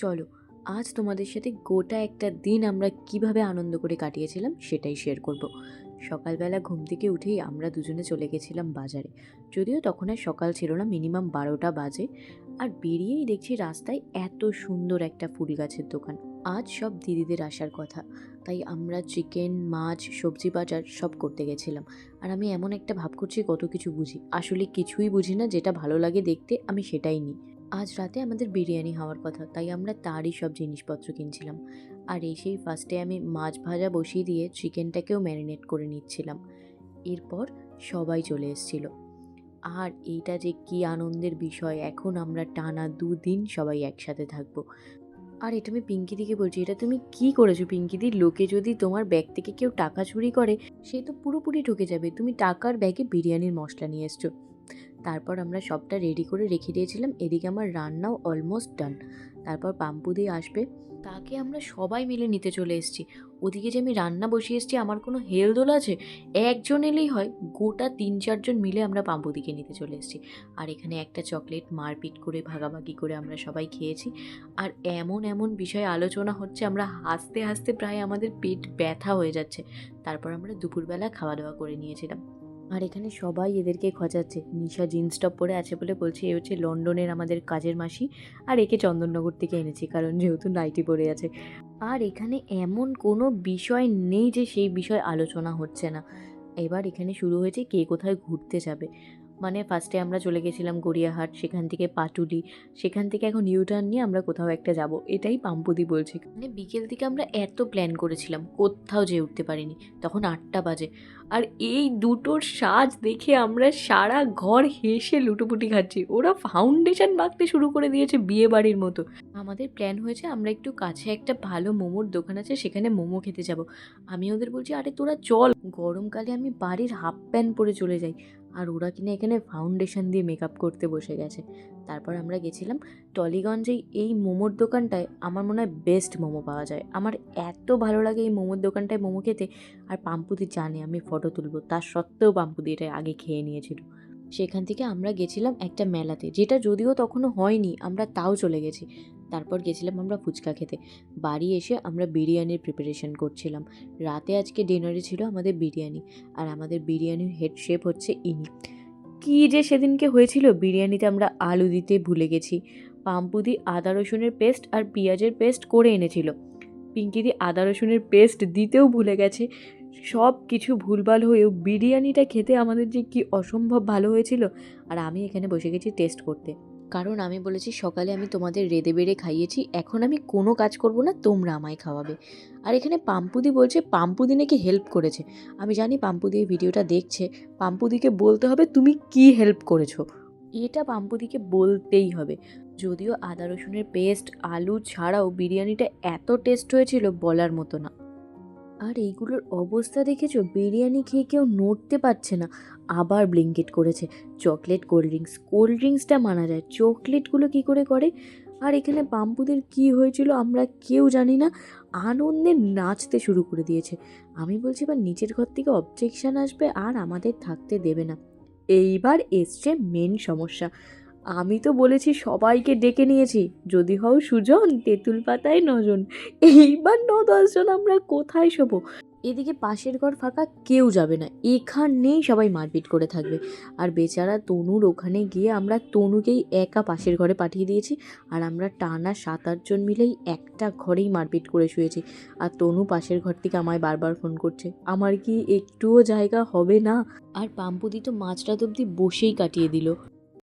চলো আজ তোমাদের সাথে গোটা একটা দিন আমরা কিভাবে আনন্দ করে কাটিয়েছিলাম সেটাই শেয়ার করব। সকালবেলা ঘুম থেকে উঠেই আমরা দুজনে চলে গেছিলাম বাজারে। যদিও তখন আর সকাল ছিল না, মিনিমাম 12টা বাজে। আর বেরিয়েই দেখছি রাস্তায় এত সুন্দর একটা ফুল গাছের দোকান। আজ সব দিদিদের আসার কথা, তাই আমরা চিকেন, মাছ, সবজি বাজার সব করতে গেছিলাম। আর আমি এমন একটা ভাব করছি কত কিছু বুঝি, আসলে কিছুই বুঝি না। যেটা ভালো লাগে দেখতে আমি সেটাই নিই। আজ রাতে আমাদের বিরিয়ানি হওয়ার কথা, তাই আমরা তারই সব জিনিসপত্র কিনছিলাম। আর এসেই ফার্স্টে আমি মাছ ভাজা বসিয়ে দিয়ে চিকেনটাকেও ম্যারিনেট করে নিচ্ছিলাম। এরপর সবাই চলে এসেছিল। আর এইটা যে কি আনন্দের বিষয়, এখন আমরা টানা 2 দিন সবাই একসাথে থাকবো। আর এটা আমি পিঙ্কিদিকে বলছি, এটা তুমি কি করেছো পিঙ্কিদি? লোকে যদি তোমার ব্যাগ থেকে কেউ টাকা চুরি করে, সে তো পুরোপুরি ঠকে যাবে। তুমি টাকার ব্যাগে বিরিয়ানির মশলা নিয়ে এসছো। তারপর আমরা সবটা রেডি করে রেখে দিয়েছিলাম। এদিকে আমার রান্নাও অলমোস্ট ডান। তারপর পাম্পুদি আসবে, তাকে আমরা সবাই মিলে নিতে চলে এসেছি। ওদিকে যে আমি রান্না বসিয়ে এসেছি, আমার কোনো হেলদোল আছে? একজন এলেই হয়, গোটা 3-4জন মিলে আমরা পাম্পুদিকে নিতে চলে এসেছি। আর এখানে একটা চকলেট মারপিট করে ভাগাভাগি করে আমরা সবাই খেয়েছি। আর এমন এমন বিষয়ে আলোচনা হচ্ছে, আমরা হাসতে হাসতে প্রায় আমাদের পেট ব্যথা হয়ে যাচ্ছে। তারপর আমরা দুপুরবেলা খাওয়া দাওয়া করে নিয়েছিলাম। আর এখানে সবাই এদেরকে খচাচ্ছে। নিশা জিন্স টপ পরে আছে বলে বলছে এ হচ্ছে লন্ডনের আমাদের কাজের মাসি, আর একে চন্দননগর থেকে এনেছি, কারণ যেহেতু নাইটি পরে আছে। আর এখানে এমন কোনো বিষয় নেই যে সেই বিষয় আলোচনা হচ্ছে না। এবার এখানে শুরু হয়েছে কে কোথায় ঘুরতে যাবে। মানে ফার্স্টে আমরা চলে গেছিলাম গড়িয়াহাট, সেখান থেকে পাটুলি, সেখান থেকে এখন ইউটার্ন নিয়ে আমরা কোথাও একটা যাব, এটাই পাম্পুদি বলছে। মানে বিকেল থেকে আমরা এত প্ল্যান করেছিলাম, কোথাও যেয়ে উঠতে পারিনি। তখন 8টা বাজে। আর এই দুটোর সাজ দেখে আমরা সারা ঘর হেসে লুটোপুটি খাচ্ছি। ওরা ফাউন্ডেশন মাখতে শুরু করে দিয়েছে বিয়ে বাড়ির মতো। আমাদের প্ল্যান হয়েছে আমরা একটু কাছে একটা ভালো মোমোর দোকান আছে, সেখানে মোমো খেতে যাব। আমি ওদের বলছি আরে তোরা চল, গরমকালে আমি বাড়ির হাফ প্যান্ট পরে চলে যাই। আর ওরা কিনা এখানে ফাউন্ডেশন দিয়ে মেকআপ করতে বসে গেছে। তারপর আমরা গেছিলাম টলিগঞ্জেই এই মোমোর দোকানটায়। আমার মনে হয় বেস্ট মোমো পাওয়া যায়, আমার এত ভালো লাগে এই মোমোর দোকানটায় মোমো খেতে। আর পাম্পুদি জানে আমি ফটো তুলবো, তার সত্ত্বেও পাম্পুদি এটা আগে খেয়ে নিয়েছিল। সেখান থেকে আমরা গেছিলাম একটা মেলাতে, যেটা যদিও তখনও হয়নি, আমরা তাও চলে গেছি। তারপর গেছিলাম আমরা ফুচকা খেতে। বাড়ি এসে আমরা বিরিয়ানির প্রিপারেশন করছিলাম। রাতে আজকে ডিনারে ছিল আমাদের বিরিয়ানি। আর আমাদের বিরিয়ানির হেড শেফ হচ্ছে ইনি। কী যে সেদিনকে হয়েছিল, বিরিয়ানিতে আমরা আলু দিতে ভুলে গেছি। পাম্পুদি আদা রসুনের পেস্ট আর পেঁয়াজের পেস্ট করে এনেছিল, পিঙ্কিদি আদা রসুনের পেস্ট দিতেও ভুলে গেছে। সব কিছু ভুলভাল হয়েও বিরিয়ানিটা খেতে আমাদের যে কি অসম্ভব ভালো হয়েছিল। আর আমি এখানে বসে গেছি টেস্ট করতে, কারণ আমি বলেছি সকালে আমি তোমাদের রেঁধে বেড়ে খাইয়েছি, এখন আমি কোনো কাজ করব না, তোমরা আমায় খাওয়াবে। আর এখানে পাম্পুদি বলছে পাম্পুদি নাকি হেল্প করেছে। আমি জানি পাম্পুদি এই ভিডিওটা দেখছে, পাম্পুদিকে বলতে হবে তুমি কি হেল্প করেছো, এটা পাম্পুদিকে বলতেই হবে। যদিও আদা রসুনের পেস্ট আলু ছাড়াও বিরিয়ানিটা এত টেস্ট হয়েছিল বলার মতো না। আর এইগুলোর অবস্থা দেখেছো, বিরিয়ানি খেয়ে কেউ নড়তে পারছে না। আবার ব্লিঙ্কিট করেছে চকলেট কোল্ড ড্রিঙ্কসটা মানা যায়, চকলেটগুলো কি করে করে। আর এখানে পাম্পুদের কি হয়েছিল আমরা কেউ জানি না, আনন্দে নাচতে শুরু করে দিয়েছে। আমি বলছি এবার নিচের ঘর থেকে অবজেকশন আসবে আর আমাদের থাকতে দেবে না। এইবার এসছে মেন সমস্যা। আমি তো বলেছি সবাইকে ডেকে নিয়েছি, যদি হও সুজন তেঁতুল পাতায় 9 জন। এইবার 9-10 জন আমরা কোথায় শোবো? এদিকে পাশের ঘর ফাঁকা, কেউ যাবে না, এখানেই সবাই মারপিট করে থাকবে। আর বেচারা তনুর ওখানে গিয়ে আমরা তনুকেই একা পাশের ঘরে পাঠিয়ে দিয়েছি। আর আমরা টানা 7-8 জন মিলেই একটা ঘরেই মারপিট করে শুয়েছি। আর তনু পাশের ঘর থেকে আমায় বারবার ফোন করছে, আমার কি একটুও জায়গা হবে না? আর পাম্পুদি তো মাঝরাত অব্দি বসেই কাটিয়ে দিল।